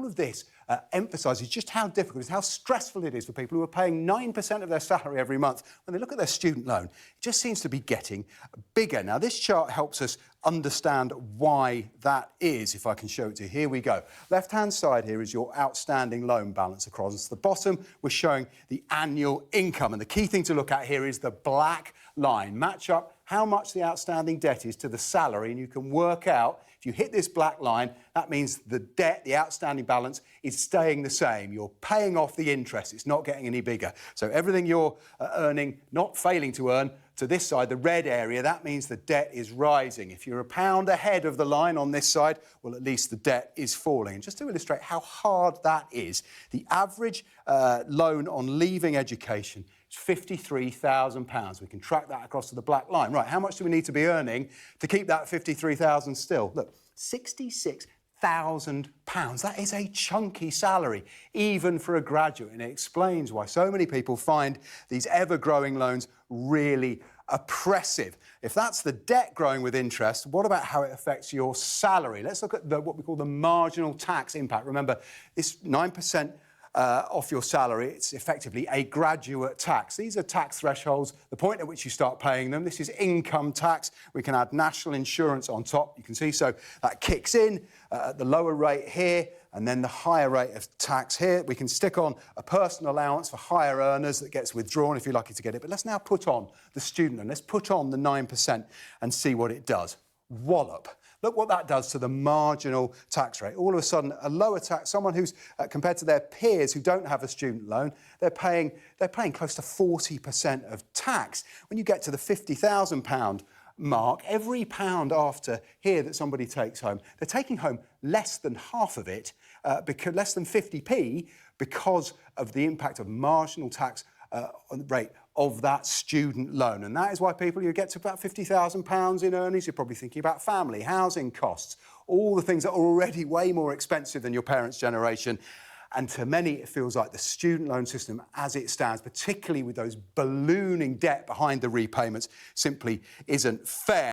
of this emphasises just how difficult it is, how stressful it is for people who are paying 9% of their salary every month. When they look at their student loan, it just seems to be getting bigger. Now, this chart helps us understand why that is, if I can show it to you. Here we go. Left-hand side here is your outstanding loan balance across the bottom. We're showing the annual income, and the key thing to look at here is the black line. Match up how much the outstanding debt is to the salary, and you can work out, if you hit this black line, that means the debt, the outstanding balance, is staying the same. You're paying off the interest. It's not getting any bigger. So everything you're earning, not failing to earn, to this side, the red area, that means the debt is rising. If you're £1 ahead of the line on this side, well, at least the debt is falling. And just to illustrate how hard that is, the average loan on leaving education is £53,000. We can track that across to the black line. Right, how much do we need to be earning to keep that £53,000 still? Look, £66,000. That is a chunky salary, even for a graduate, and it explains why so many people find these ever-growing loans really oppressive. If that's the debt growing with interest, what about how it affects your salary? Let's look at what we call the marginal tax impact. Remember, this 9% off your salary, it's effectively a graduate tax. These are tax thresholds, the point at which you start paying them. This is income tax. We can add national insurance on top, you can see. So that kicks in at the lower rate here, and then the higher rate of tax here. We can stick on a personal allowance for higher earners that gets withdrawn if you're lucky to get it. But let's now put on the student loan. Let's put on the 9% and see what it does. Wallop. Look what that does to the marginal tax rate. All of a sudden, a lower tax, someone who's, compared to their peers who don't have a student loan, they're paying close to 40% of tax. When you get to the £50,000 mark, every pound after here that somebody takes home, they're taking home less than half of it, because less than 50p, because of the impact of marginal tax on the rate of that student loan. And that is why people, you get to about £50,000 in earnings, you're probably thinking about family, housing costs, all the things that are already way more expensive than your parents' generation. And to many, it feels like the student loan system as it stands, particularly with those ballooning debt behind the repayments, simply isn't fair.